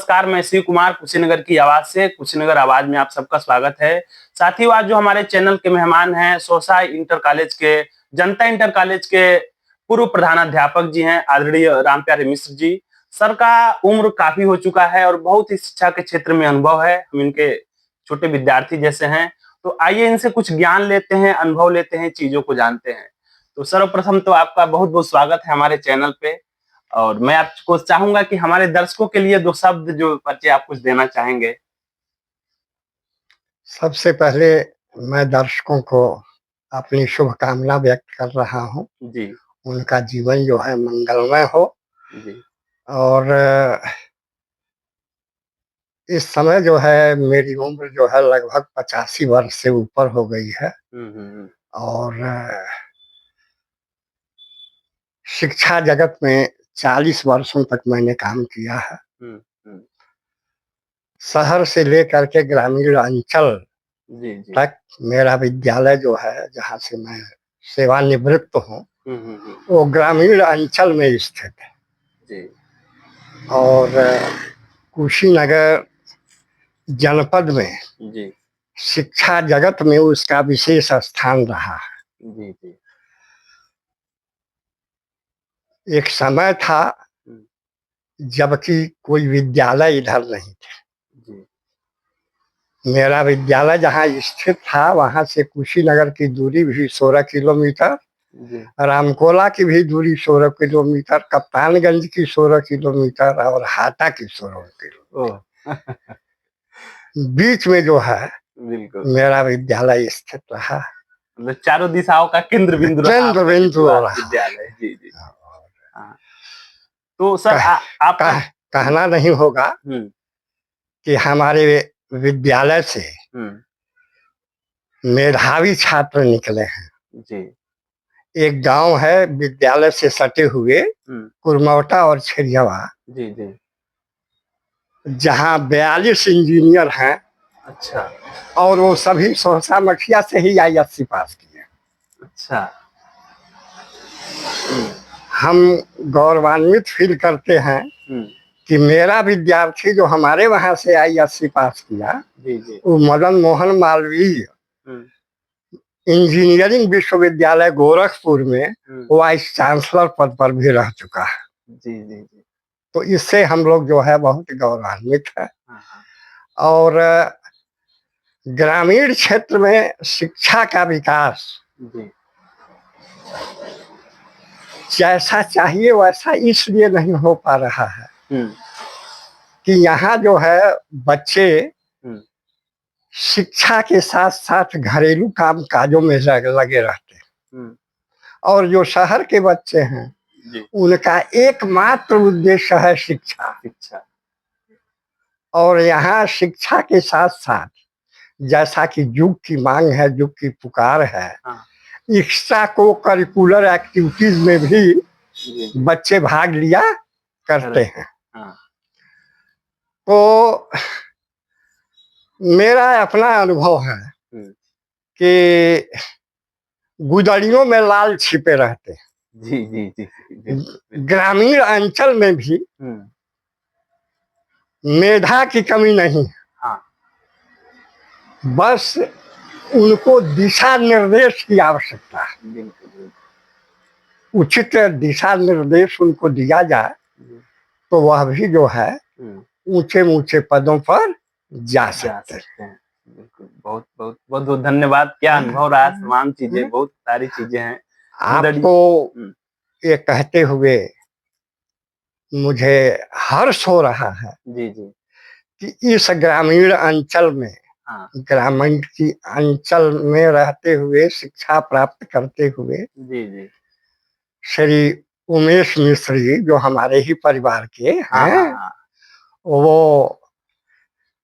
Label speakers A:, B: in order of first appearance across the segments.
A: नमस्कार, मैं शिव कुमार कुशीनगर की आवाज से कुशीनगर आवाज में आप सबका स्वागत है। साथियों, आज जो हमारे चैनल के मेहमान हैं, सोसा इंटर कॉलेज के जनता इंटर कॉलेज के पूर्व प्रधानाध्यापक जी हैं, आदरणीय रामप्यारे मिश्र जी। सर का उम्र काफी हो चुका है और बहुत ही शिक्षा के क्षेत्र में अनुभव है। हम इनके छोटे विद्यार्थी जैसे हैं, तो आइए इनसे कुछ ज्ञान लेते हैं, अनुभव लेते हैं, चीजों को जानते हैं। तो सर्वप्रथम तो आपका बहुत बहुत स्वागत है हमारे चैनल पे। और मैं आपको चाहूंगा कि हमारे दर्शकों के लिए 2 शब्द जो परिचय आप कुछ देना चाहेंगे।
B: सबसे पहले मैं दर्शकों को अपनी शुभकामना व्यक्त कर रहा हूँ।
A: जी,
B: उनका जीवन जो है मंगलमय हो
A: जी,
B: और इस समय जो है मेरी उम्र जो है लगभग 85 वर्ष से ऊपर हो गई है
A: हुँ, हुँ, हुँ।
B: और शिक्षा जगत में 40 वर्षों तक मैंने काम किया है।
A: हुँ, हुँ।
B: शहर से लेकर के ग्रामीण अंचल
A: जी, जी।
B: तक मेरा विद्यालय जो है, जहाँ से मैं सेवानिवृत्त हूँ,
A: हुँ, हुँ, हुँ।
B: वो ग्रामीण अंचल में स्थित है
A: जी,
B: और कुशीनगर जनपद में
A: जी,
B: शिक्षा जगत में उसका विशेष स्थान रहा है।
A: जी, जी।
B: एक समय था
A: हुँ,
B: जबकि कोई विद्यालय इधर नहीं थे।
A: जी,
B: मेरा विद्यालय जहाँ स्थित था वहाँ से कुशीनगर की दूरी भी 16 किलोमीटर,
A: जी।
B: रामकोला की भी दूरी 16 किलोमीटर, कप्तानगंज की 16 किलोमीटर और हाटा की 16
A: ओह!
B: किलोमीटर। बीच में जो है
A: बिल्कुल,
B: मेरा विद्यालय स्थित रहा,
A: मतलब चारों दिशाओं का केंद्र बिंदु रहा
B: केंद्र
A: आपका
B: बिंदु रहा।
A: विद्यालय। जी, जी। हाँ, तो सर
B: कह,
A: आपका हुँ,
B: कहना नहीं होगा
A: हुँ,
B: कि हमारे विद्यालय से
A: हुँ।
B: मेधावी छात्र निकले हैं।
A: जी।
B: एक गांव है विद्यालय से सटे हुए,
A: हुँ।
B: कुरमौटा और छेरियावा,
A: जी, जी।
B: जहां 42 इंजीनियर हैं
A: अच्छा,
B: और वो सभी सहरसा मठिया से ही ISC पास किए।
A: अच्छा। हुँ,
B: हम गौरवान्वित फील करते हैं
A: हुँ।
B: कि मेरा विद्यार्थी जो हमारे वहां से ISC पास किया,
A: जी, जी।
B: वो मदन मोहन मालवीय
A: हुँ,
B: इंजीनियरिंग विश्वविद्यालय गोरखपुर में
A: हुँ।
B: वाइस चांसलर पद पर भी रह चुका है।
A: जी, जी, जी।
B: तो इससे हम लोग जो है बहुत गौरवान्वित है।
A: हाँ, हाँ।
B: और ग्रामीण क्षेत्र में शिक्षा का विकास
A: जी।
B: जैसा चाहिए वैसा इसलिए नहीं हो पा रहा है
A: हुँ,
B: कि यहाँ जो है बच्चे
A: हुँ।
B: शिक्षा के साथ साथ घरेलू काम काजों में लगे रहते हैं
A: हुँ।
B: और जो शहर के बच्चे हैं
A: जी,
B: उनका एकमात्र उद्देश्य है शिक्षा।
A: शिक्षा।
B: और यहाँ शिक्षा के साथ साथ जैसा कि युग की मांग है, युग की पुकार है,
A: हाँ।
B: एक्स्ट्रा को करिकुलर एक्टिविटीज में भी
A: जी, जी।
B: बच्चे भाग लिया करते
A: करेक्ट।
B: हैं।
A: हाँ।
B: तो मेरा अपना अनुभव है
A: हुँ।
B: कि गुदड़ियों में लाल छिपे रहते हैं।
A: जी, जी, जी, जी। बिल्कुल, बिल्कुल।
B: ग्रामीण अंचल में भी
A: हुँ।
B: मेधा की कमी नहीं है,
A: हाँ।
B: बस उनको दिशा निर्देश की आवश्यकता है।
A: बिल्कुल, बिल्कुल।
B: उचित दिशा निर्देश उनको दिया जाए
A: जी।
B: तो वह भी जो है
A: हुँ।
B: ऊंचे ऊंचे पदों पर जा
A: जा
B: सकते
A: सकते हैं। बिल्कुल, बहुत, बहुत, बहुत-बहुत धन्यवाद। क्या अनुभव रहा, तमाम चीज़ें,
B: हैं।
A: बहुत सारी चीज़ें हैं। गुदड़ी
B: आपको
A: हुँ।
B: ये कहते हुए मुझे हर्ष हो रहा है
A: जी, जी।
B: कि इस ग्रामीण अंचल में,
A: हाँ।
B: ग्रामीण की अंचल में रहते हुए शिक्षा प्राप्त करते हुए
A: जी, जी।
B: श्री उमेश मिश्र जी जो हमारे ही परिवार के
A: हाँ, हाँ,
B: हैं,
A: हाँ।
B: वो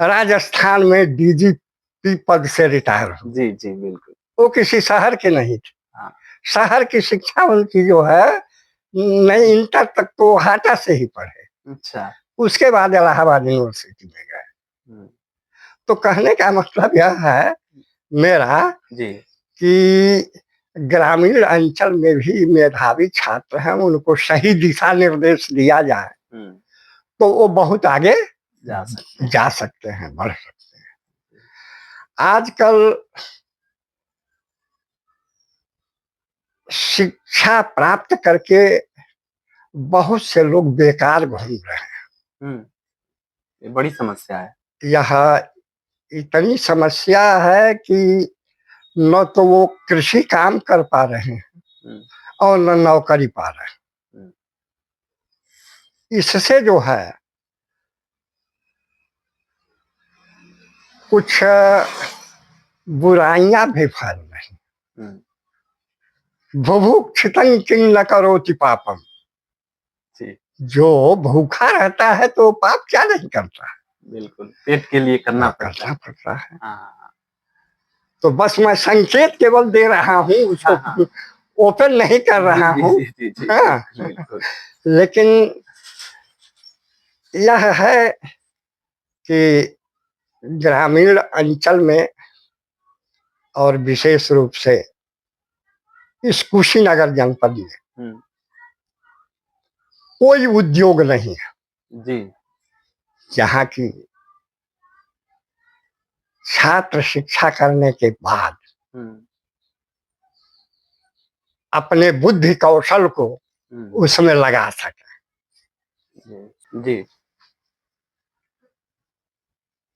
B: राजस्थान में DGP पद से रिटायर हो।
A: जी, जी, बिल्कुल।
B: वो किसी शहर के नहीं थे।
A: हाँ।
B: शहर की शिक्षा उनकी जो है नहीं, इंटर तक तो हाटा से ही पढ़े,
A: अच्छा।
B: उसके बाद इलाहाबाद यूनिवर्सिटी में गए।
A: हुँ।
B: तो कहने का मतलब यह है मेरा
A: जी।
B: कि ग्रामीण अंचल में भी मेधावी छात्र हैं, उनको सही दिशा निर्देश दिया जाए
A: हुँ।
B: तो वो बहुत आगे जा सकते हैं, बढ़ सकते हैं। आजकल शिक्षा प्राप्त करके बहुत से लोग बेकार घूम रहे हैं।
A: ये बड़ी समस्या है।
B: यह इतनी समस्या है कि न तो वो कृषि काम कर पा रहे हैं और न नौकरी पा रहे हैं। इससे जो है कुछ बुराइयां भी फैल रही। बुभुक्षितं किं न करोति पापम। जो भूखा रहता है तो पाप क्या नहीं करता।
A: बिल्कुल, पेट के लिए करना
B: पड़ता है। तो बस मैं संकेत केवल दे रहा हूँ, उसको ओपन नहीं कर रहा हूँ। लेकिन यह है कि ग्रामीण अंचल में और विशेष रूप से इस कुशीनगर जनपद में कोई उद्योग नहीं है
A: जी,
B: जहाँ की छात्र शिक्षा करने के बाद अपने बुद्धि कौशल को उसमें लगा सके।
A: जी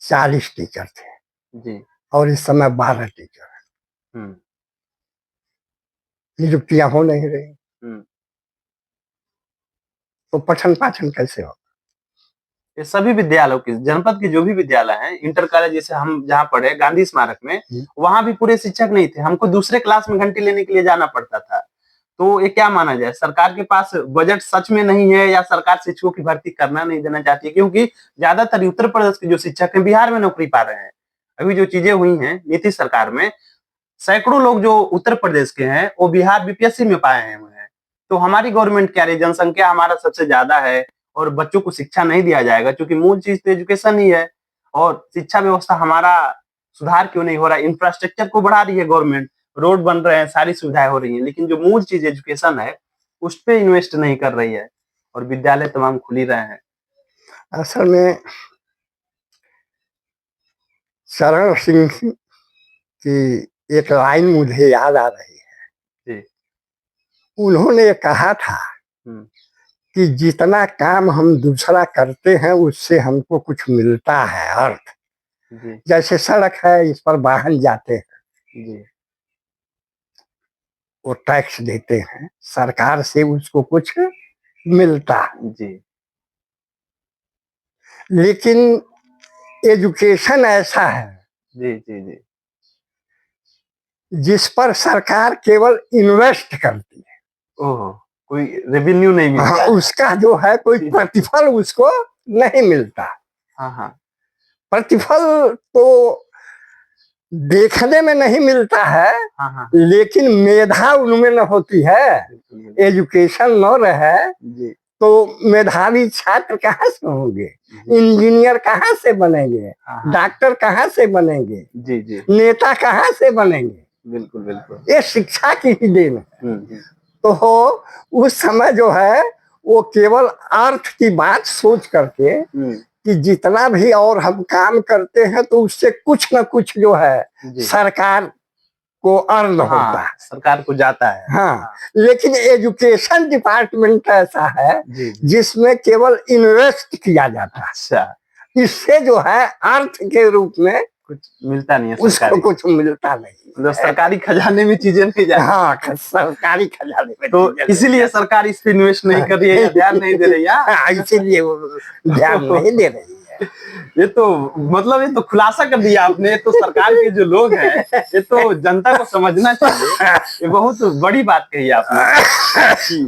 B: 40 टीचर थे
A: जी,
B: और इस समय 12 टीचर हैं। नियुक्तियां हो नहीं रही तो पठन पाठन कैसे हो।
A: ये सभी विद्यालयों की, जनपद के जो भी विद्यालय हैं, इंटर कॉलेज जैसे हम जहाँ पढ़े गांधी स्मारक में, वहां भी पूरे शिक्षक नहीं थे। हमको दूसरे क्लास में घंटी लेने के लिए जाना पड़ता था। तो ये क्या माना जाए, सरकार के पास बजट सच में नहीं है या सरकार शिक्षकों की भर्ती करना नहीं देना चाहती है? क्योंकि ज्यादातर उत्तर प्रदेश के जो शिक्षक हैं बिहार में नौकरी पा रहे हैं। अभी जो चीजें हुई हैं नीतीश सरकार में, सैकड़ों लोग जो उत्तर प्रदेश के हैं वो बिहार बीपीएससी में पाए हैं। तो हमारी गवर्नमेंट क्या रही, जनसंख्या हमारा सबसे ज्यादा है और बच्चों को शिक्षा नहीं दिया जाएगा, क्योंकि मूल चीज तो एजुकेशन ही है। और शिक्षा व्यवस्था हमारा सुधार क्यों नहीं हो रहा है? इंफ्रास्ट्रक्चर को बढ़ा रही है गवर्नमेंट, रोड बन रहे हैं, सारी सुविधाएं हो रही हैं, लेकिन जो मूल चीज एजुकेशन है उस पर इन्वेस्ट नहीं कर रही है और विद्यालय तमाम खुल ही रहे हैं।
B: असल में चरण सिंह की एक लाइन मुझे याद आ रही है। उन्होंने कहा था कि जितना काम हम दूसरा करते हैं उससे हमको कुछ मिलता है अर्थ। जैसे सड़क है, इस पर वाहन जाते हैं, वो टैक्स देते हैं, सरकार से उसको कुछ मिलता है। लेकिन एजुकेशन ऐसा है जिस पर सरकार केवल इन्वेस्ट करती है।
A: कोई रेवेन्यू नहीं मिलता।
B: उसका जो है कोई प्रतिफल उसको नहीं मिलता। प्रतिफल तो देखने में नहीं मिलता है, लेकिन मेधा उनमें न होती है। एजुकेशन न रहे तो मेधावी छात्र कहाँ से होंगे, इंजीनियर कहाँ से बनेंगे, डॉक्टर कहाँ से बनेंगे, नेता कहाँ से बनेंगे।
A: बिल्कुल बिल्कुल,
B: ये शिक्षा की ही देन है। तो उस समय जो है वो केवल अर्थ की बात सोच करके कि जितना भी और हम काम करते हैं तो उससे कुछ न कुछ जो है सरकार को अर्न होता है,
A: सरकार को जाता है।
B: लेकिन एजुकेशन डिपार्टमेंट ऐसा है जिसमें केवल इन्वेस्ट किया जाता है। इससे जो है अर्थ के रूप में
A: कुछ मिलता नहीं है,
B: उसको कुछ मिलता नहीं,
A: मतलब सरकारी खजाने में चीजें नहीं जाती।
B: सरकारी खजाने में।
A: तो इसीलिए सरकार इस पे इन्वेस्ट नहीं कर रही है, ध्यान नहीं दे रही है।
B: इसीलिए वो ध्यान नहीं दे रही है।
A: ये तो मतलब ये तो खुलासा कर दिया आपने। तो सरकार के जो लोग हैं ये तो जनता को समझना चाहिए। ये बहुत बड़ी बात कही आपने,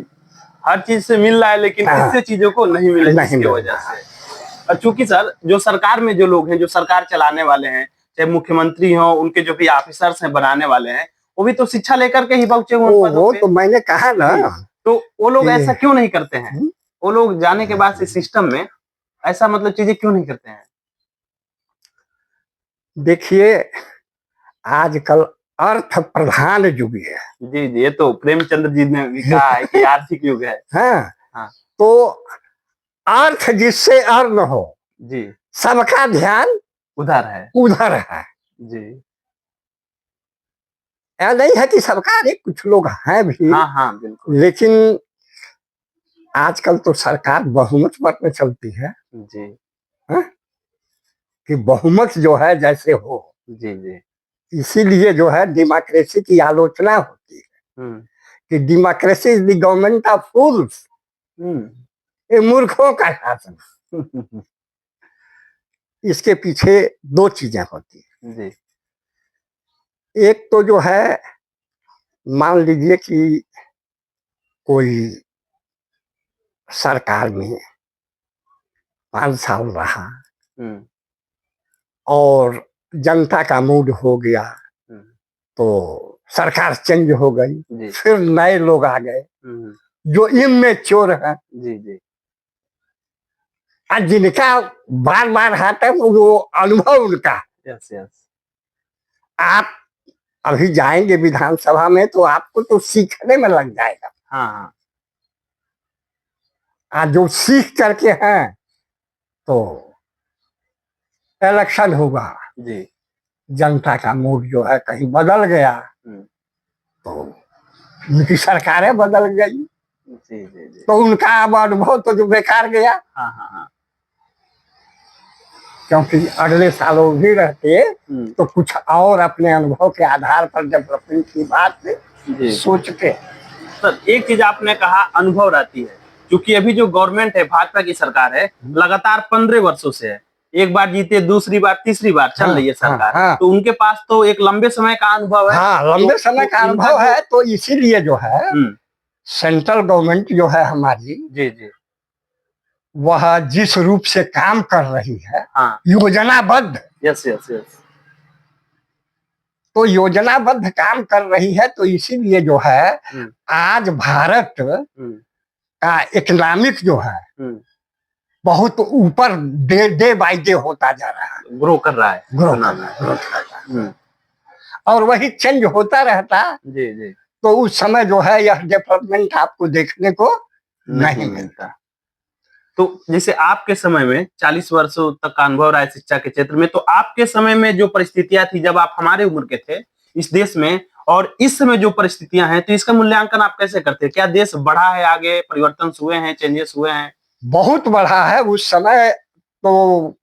A: हर चीज से मिल रहा है लेकिन इससे चीजों को नहीं मिल रहा है, इसकी वजह से। और चूंकि सर जो सरकार में जो लोग हैं, जो सरकार चलाने वाले हैं, चाहे मुख्यमंत्री हो, उनके जो भी ऑफिसर्स हैं बनाने वाले हैं, वो भी तो शिक्षा लेकर के ही पहुंचे हुए।
B: वो तो मैंने कहा ना,
A: तो वो लोग ऐसा क्यों नहीं करते हैं? वो लोग जाने के बाद से सिस्टम में ऐसा मतलब चीजें क्यों नहीं करते हैं?
B: देखिए आजकल अर्थ प्रधान युग है।
A: जी जी, ये तो प्रेमचंद्र जी ने भी कहा है कि आर्थिक युग है।
B: हाँ, तो अर्थ जिससे अर्न हो
A: जी,
B: सबका ध्यान उधर है
A: जी।
B: ऐसा नहीं है कि सबका, अरे कुछ लोग हैं भी,
A: हाँ बिल्कुल।
B: लेकिन आजकल तो सरकार बहुमत पर में चलती है
A: जी।
B: है? कि बहुमत जो है जैसे हो।
A: जी जी।
B: इसीलिए जो है डेमोक्रेसी की आलोचना होती है कि democracy is the government of fools, ये मूर्खों का शासन। इसके पीछे दो चीजें होती है
A: जी।
B: एक तो जो है, मान लीजिए कि कोई सरकार में 5 साल रहा और जनता का मूड हो गया तो सरकार चेंज हो गई, फिर नए लोग आ गए जो इमेच्योर है
A: जी जी,
B: और जिनका बार बार आता है वो अनुभव उनका।
A: Yes yes.
B: आप अभी जाएंगे विधानसभा में तो आपको तो सीखने में लग जाएगा।
A: हाँ।
B: आज जो सीख करके हैं तो इलेक्शन होगा
A: जी,
B: जनता का मूड जो है कहीं बदल गया तो उनकी सरकारें बदल गई
A: जी जी जी,
B: तो उनका अब अनुभव तो जो बेकार गया।
A: हाँ।
B: क्योंकि अगले सालों भी रहते तो कुछ और अपने अनुभव के आधार पर डेवलपमेंट की बात सोचते।
A: सर एक चीज आपने कहा अनुभव रहती है, क्योंकि अभी जो गवर्नमेंट है भाजपा की सरकार है लगातार 15 वर्षों से है, एक बार जीते दूसरी बार तीसरी बार चल रही है सरकार। तो उनके पास तो एक लंबे समय का अनुभव है।
B: लंबे समय का अनुभव है तो इसीलिए जो है सेंट्रल गवर्नमेंट जो है हमारी
A: जी जी,
B: वह जिस रूप से काम कर रही है योजनाबद्ध,
A: यस यस यस,
B: तो योजनाबद्ध काम कर रही है तो इसीलिए जो है आज भारत का इकोनॉमिक जो है बहुत ऊपर डे बाय डे होता जा रहा है,
A: ग्रो कर रहा है,
B: ग्रो कर रहा है। और वही चेंज होता रहता
A: जी जी,
B: तो उस समय जो है यह डेवलपमेंट आपको देखने को नहीं मिलता।
A: तो जैसे आपके समय में 40 वर्षों तक का अनुभव रहा है शिक्षा के क्षेत्र में, तो आपके समय में जो परिस्थितियां थी जब आप हमारे उम्र के थे इस देश में, और इस समय जो परिस्थितियां हैं, तो इसका मूल्यांकन आप कैसे करते हैं? क्या देश बढ़ा है, आगे परिवर्तन हुए हैं, चेंजेस हुए हैं?
B: बहुत बढ़ा है। उस समय तो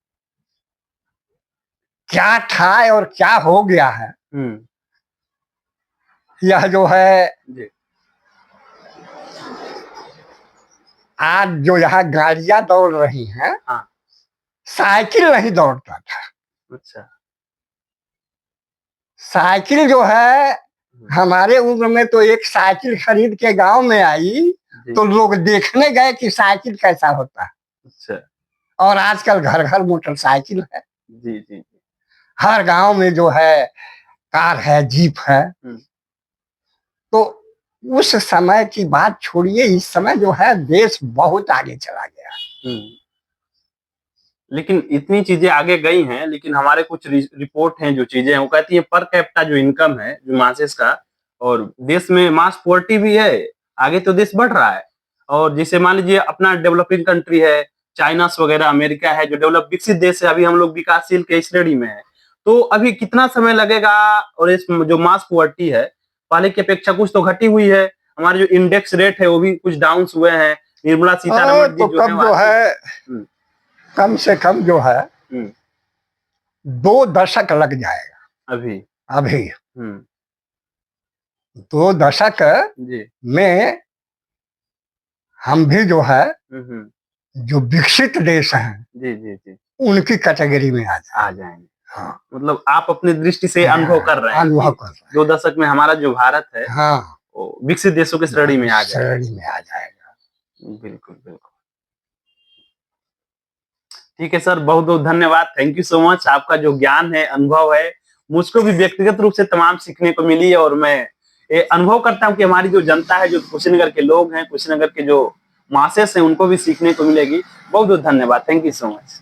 B: क्या था और क्या हो गया है यह जो है जी। आज जो यहाँ गाड़ियां दौड़ रही हैं, साइकिल नहीं दौड़ता था।
A: अच्छा,
B: साइकिल जो है हमारे उम्र में तो एक साइकिल खरीद के गांव में आई तो लोग देखने गए कि साइकिल कैसा होता है।
A: अच्छा,
B: और आजकल घर घर मोटरसाइकिल है।
A: जी जी,
B: हर गांव में जो है कार है, जीप है। तो उस समय की बात छोड़िए, इस समय जो है देश बहुत आगे चला गया।
A: लेकिन इतनी चीजें आगे गई हैं, लेकिन हमारे कुछ रिपोर्ट हैं जो चीजें हैं वो कहती है पर कैपिटा जो इनकम है जो मासेस का, और देश में मास पॉवर्टी भी है, आगे तो देश बढ़ रहा है। और जैसे मान लीजिए अपना डेवलपिंग कंट्री है, चाइना वगैरह, अमेरिका है जो डेवलप विकसित देश है, अभी हम लोग विकासशील के श्रेणी में है। तो अभी कितना समय लगेगा? और इस जो मास पॉवर्टी है पहले की अपेक्षा कुछ तो घटी हुई है, हमारे जो इंडेक्स रेट है वो भी कुछ डाउन हुए हैं। निर्मला सीतारमण जी
B: जो है कम से कम जो है 2 दशक लग जाएगा अभी 2 दशक में हम भी जो है जो विकसित देश हैं जी उनकी कैटेगरी में आ जाएंगे। हाँ,
A: मतलब आप अपनी दृष्टि से अनुभव कर रहे हैं, 2 दशक में हमारा जो भारत है वो विकसित देशों की श्रेणी में आ
B: जाएगा।
A: बिल्कुल बिल्कुल, ठीक है सर, बहुत बहुत धन्यवाद, थैंक यू सो मच। आपका जो ज्ञान है, अनुभव है, मुझको भी व्यक्तिगत रूप से तमाम सीखने को मिली, और मैं ये अनुभव करता हूँ कि हमारी जो जनता है, जो कुशीनगर के लोग हैं, कुशीनगर के जो मासेस हैं, उनको भी सीखने को मिलेगी। बहुत बहुत धन्यवाद, थैंक यू सो मच।